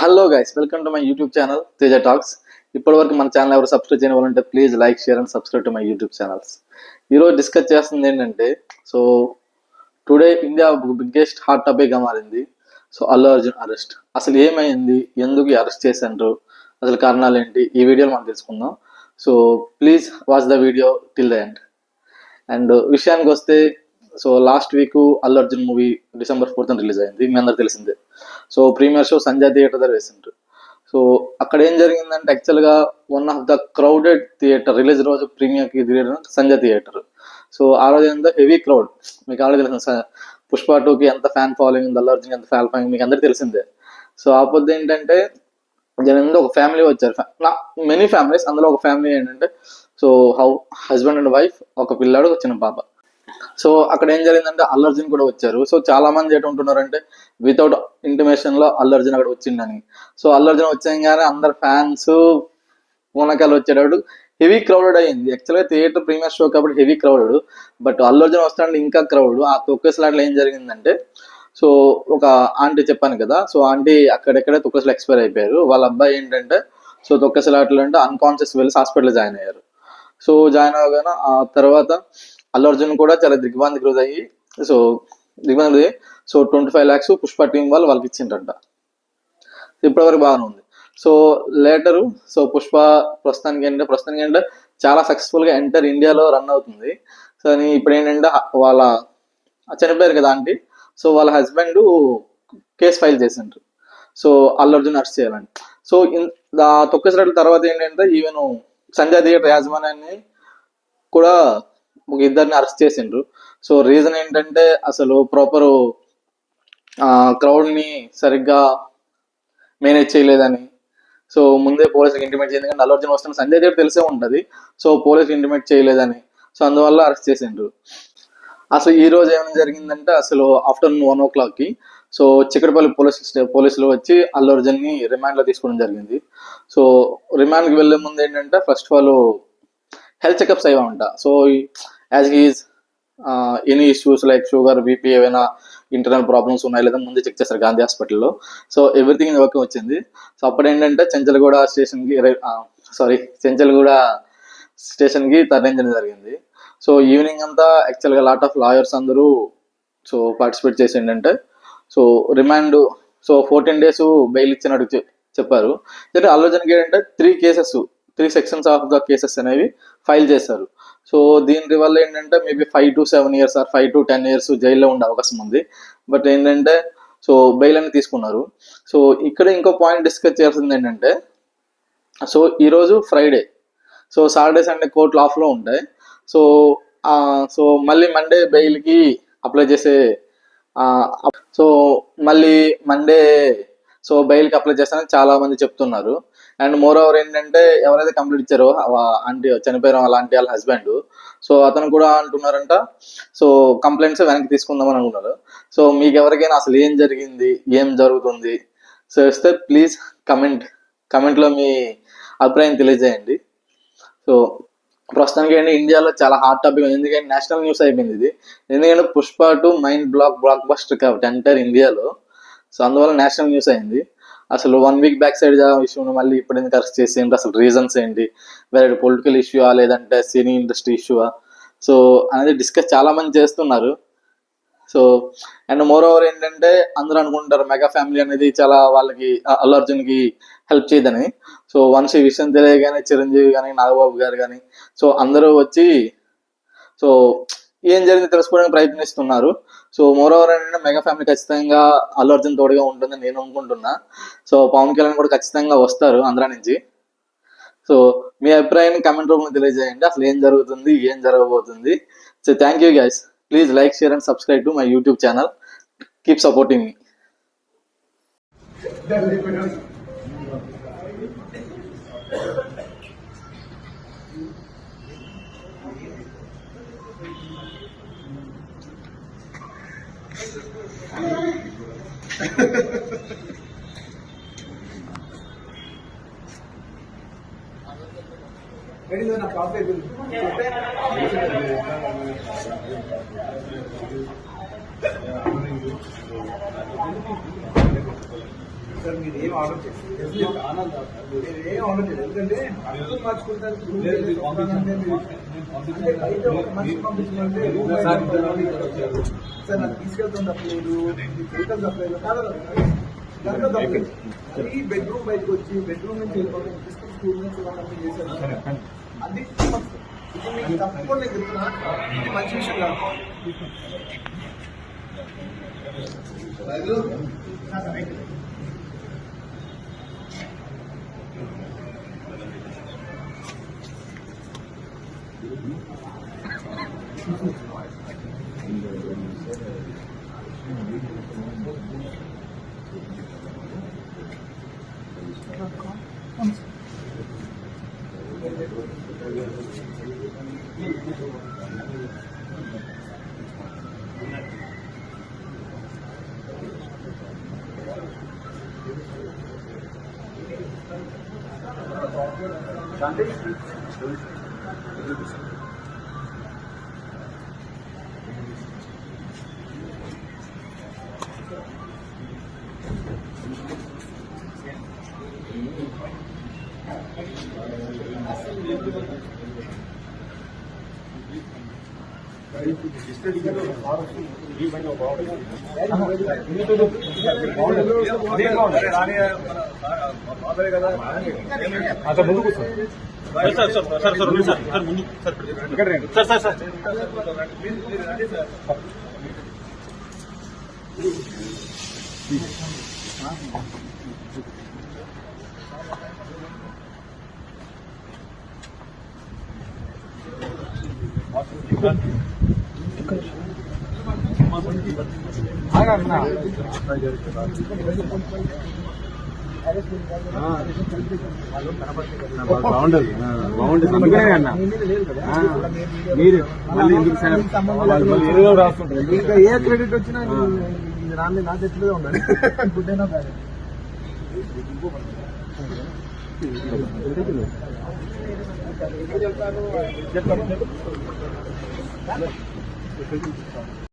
Hello guys, welcome to my YouTube channel Teja talks. ఇప్పటివరకు మన channel ఎవరు సబ్స్క్రైబ్ చేయవాలంటే please like, share and subscribe to my YouTube channels. ఈరోజు discuss చేస్తుంది ఏంటంటే, so today India biggest hot టాపిక్గా మారింది. So Allu Arjun arrest. అసలు ఏమైంది, ఎందుకు అరెస్ట్ చేశారు, అసలు కారణాలు ఏంటి, ఈ వీడియోలో మనం తెలుసుకుందాం. So please watch the video till the end. And విషయానికి వస్తే, so last week Allu Arjun movie December 4th release అయింది, మీ అందరు తెలిసిందే. So premiere show Sanjay theatre దగ్గర వేసిండ్రు. సో అక్కడ ఏం జరిగిందంటే, యాక్చువల్గా one of the crowded theatre, release రోజు ప్రీమియర్కి థియేటర్ సంజయ్ థియేటర్. సో ఆ రోజు ఎంత హెవీ క్రౌడ్, మీకు ఆల్రెడీ తెలిసింది. పుష్ప 2కి ఎంత ఫ్యాన్ ఫాలోయింగ్ ఉంది, అల్లు అర్జున్ ఎంత ఫ్యాన్ ఫాలోయింగ్ మీకు అందరికీ తెలిసిందే. సో ఆ పొద్దు ఏంటంటే, జనంలో ఒక ఫ్యామిలీ వచ్చారు, మెనీ ఫ్యామిలీస్. అందులో ఒక ఫ్యామిలీ ఏంటంటే, సో హస్బెండ్ అండ్ వైఫ్, ఒక పిల్లాడు, ఒక చిన్న పాప. సో అక్కడ ఏం జరిగిందంటే, అల్లు అర్జున్ కూడా వచ్చారు. సో చాలా మంది ఎటుంటున్నారంటే, వితౌట్ ఇంటిమేషన్ లో అల్లు అర్జున్ అక్కడ వచ్చిండని. సో అల్లు అర్జున్ వచ్చాగానే అందరు ఫ్యాన్స్ పూనకాలు వచ్చేటప్పుడు హెవీ క్రౌడెడ్ అయ్యింది. యాక్చువల్గా థియేటర్ ప్రీమియర్ షో కాబట్టి heavy crowded, but Allu Arjun వస్తాంటే ఇంకా క్రౌడ్. ఆ తొక్కేసలాట్లో ఏం జరిగిందంటే, సో ఒక ఆంటీ చెప్పాను కదా, సో ఆంటీ అక్కడెక్కడే తొక్కసలు ఎక్స్పైర్ అయిపోయారు. వాళ్ళ అబ్బాయి ఏంటంటే, సో తొక్కసలాట్లు అంటే అన్కాన్షియస్ వెళ్ళి హాస్పిటల్ జాయిన్ అయ్యారు. సో జాయిన్ అవ్వగానే ఆ తర్వాత అల్లు అర్జున్ కూడా చాలా దిగ్భ్రాంతికి గురి అయ్యి, సో 25 lakhs పుష్ప టీం వాళ్ళకి ఇచ్చిండ్రంట. ఇప్పటివరకు బాగానే ఉంది. సో లేటరు, సో పుష్ప ప్రస్తుతానికి ఏంటంటే చాలా సక్సెస్ఫుల్గా ఎంటర్ ఇండియాలో రన్ అవుతుంది. సో ఇప్పుడు ఏంటంటే, వాళ్ళ చనిపోయారు కదా ఆంటీ, సో వాళ్ళ హస్బెండ్ కేసు ఫైల్ చేసిండ్రు. సో అల్లు అర్జున్ అరెస్ట్ చేయాలని. సో తొక్కేసరాట్ల తర్వాత ఏంటంటే, ఈవెన్ సంజయ్ థియేటర్ యాజమాన్యాన్ని కూడా ఒక ఇద్దరిని అరెస్ట్ చేసిండ్రు. సో రీజన్ ఏంటంటే, అసలు ప్రాపర్ క్రౌడ్ని సరిగ్గా మేనేజ్ చేయలేదని. సో ముందే పోలీసులకు ఇంటిమేట్ చేసింది, కానీ అల్లు అర్జున్ వస్తున్న సంజయ్ థియేటర్ తెలిసే ఉంటుంది. సో పోలీసులు ఇంటిమేట్ చేయలేదని, సో అందువల్ల అరెస్ట్ చేసిండ్రు. అసలు ఈ రోజు ఏమైనా జరిగిందంటే, అసలు ఆఫ్టర్నూన్ 1 o'clockకి సో చిక్కడపల్లి పోలీసులు వచ్చి అల్లు అర్జున్ని రిమాండ్లో తీసుకోవడం జరిగింది. సో రిమాండ్కి వెళ్ళే ముందు ఏంటంటే, first of all health checkups అయ్యా ఉంటా. So as he's any issues like sugar, BP, ఏమైనా ఇంటర్నల్ ప్రాబ్లమ్స్ ఉన్నాయి లేదా ముందే చెక్ చేస్తారు గాంధీ హాస్పిటల్లో. సో ఎవ్రీథింగ్ ఓకే వచ్చింది. సో అప్పుడు ఏంటంటే, చెంచల్గూడ స్టేషన్కి తరలించడం జరిగింది. సో ఈవినింగ్ అంతా యాక్చువల్గా లాట్ ఆఫ్ లాయర్స్ అందరూ సో పార్టిసిపేట్ చేసి ఏంటంటే, so remand, so 14 days bail ఇచ్చినట్టు చెప్పారు. అయితే అల్లు అర్జున్కి ఏంటంటే 3 sections ఆఫ్ ద కేసెస్ అనేవి ఫైల్ చేశారు. సో దీని వల్ల ఏంటంటే, maybe 5 to 7 years or 5 to 10 years జైల్లో ఉండే అవకాశం ఉంది. బట్ ఏంటంటే, సో బెయిల్ అని తీసుకున్నారు. సో ఇక్కడ ఇంకో పాయింట్ డిస్కస్ చేయాల్సింది ఏంటంటే, సో ఈరోజు ఫ్రైడే, సో సాటర్డే సండే కోర్టులు ఆఫ్లో ఉంటాయి. సో సో మళ్ళీ మండే బెయిల్కి అప్లై చేసే, సో మళ్ళీ మండే సో బెయిల్కి అప్లై చేస్తానని చాలా మంది చెప్తున్నారు. అండ్ మోర్ ఓవర్ ఏంటంటే, ఎవరైతే కంప్లీట్ ఇచ్చారో ఆంటీ చనిపోయారో అలాంటి వాళ్ళ హస్బెండ్, సో అతను కూడా అంటున్నారంట, సో కంప్లైంట్స్ వెనక్కి తీసుకుందామని అనుకున్నారు. సో మీకు ఎవరికైనా అసలు ఏం జరిగింది, ఏం జరుగుతుంది, సో ఇస్తే ప్లీజ్ కమెంట్లో మీ అభిప్రాయం తెలియజేయండి. సో ప్రస్తుతానికి ఏంటి, ఇండియాలో చాలా హాట్ టాపిక్, ఎందుకంటే నేషనల్ న్యూస్ అయిపోయింది ఇది. ఎందుకంటే పుష్ప 2 మైండ్ బ్లాక్ బస్టర్ కాబట్టి ఎంటైర్ ఇండియాలో. సో అందువల్ల నేషనల్ న్యూస్ అయింది. అసలు 1 week బ్యాక్ సైడ్ ఇష్యూని మళ్ళీ ఇప్పుడు ఎందుకు అరెస్ట్ చేసేంటి, అసలు రీజన్స్ ఏంటి, వేరే పొలిటికల్ ఇష్యూవా లేదంటే సినీ ఇండస్ట్రీ ఇష్యూవా, సో అనేది డిస్కస్ చాలా మంది చేస్తున్నారు. సో అండ్ మోర్ ఓవర్ ఏంటంటే, అందరూ అనుకుంటారు మెగా ఫ్యామిలీ అనేది చాలా వాళ్ళకి అల్లు అర్జున్కి హెల్ప్ చేయదని. సో వన్స్ ఈ విషయం తెలియగానే చిరంజీవి కానీ, నాగబాబు గారు కానీ, సో అందరూ వచ్చి సో ఏం జరిగింది తెలుసుకోవడానికి ప్రయత్నిస్తున్నారు. సో మోర్ ఓవర్ ఏంటంటే, మెగా ఫ్యామిలీ ఖచ్చితంగా అల్లు అర్జున్ తోడుగా ఉంటుందని నేను అనుకుంటున్నా. సో పవన్ కళ్యాణ్ కూడా ఖచ్చితంగా వస్తారు ఆంధ్ర నుంచి. సో మీ అభిప్రాయాన్ని కామెంట్ రూపంలో తెలియజేయండి, అసలు ఏం జరుగుతుంది, ఏం జరగబోతుంది. So thank you guys. Please like, share and subscribe to my YouTube channel. Keep supporting me. Sir మీరు ఏం ఆర్డర్ చేస్తారు మీరు ఏం ఆర్డర్ చేయలేదు ఎందుకంటే అర్థం మార్చుకుంటారు బయట ఒక మనిషి పంపించాలంటే సార్ నాకు తీసుకెళ్తాం తప్పలేదు వెహికల్ తప్పలేదు దాంట్లో తప్పలేదు అది బెడ్రూమ్ బయటకు వచ్చి బెడ్రూమ్ నుంచి వెళ్ళిపోతాం స్కూల్ నుంచి కంప్లీట్ చేశారు అది ఇది మీకు తప్పకుండా నేను చెప్తున్నా ఇది మంచి విషయం కాదు. ముందుకు బాగుండదు అందుకనే అన్న మీరు మళ్ళీ ఎందుకు రాసుకుంటారు ఇంకా ఏ క్రెడిట్ వచ్చినా రాని నా చెట్లుగా ఉండాలి గుడ్ అయినా బ్యాడ్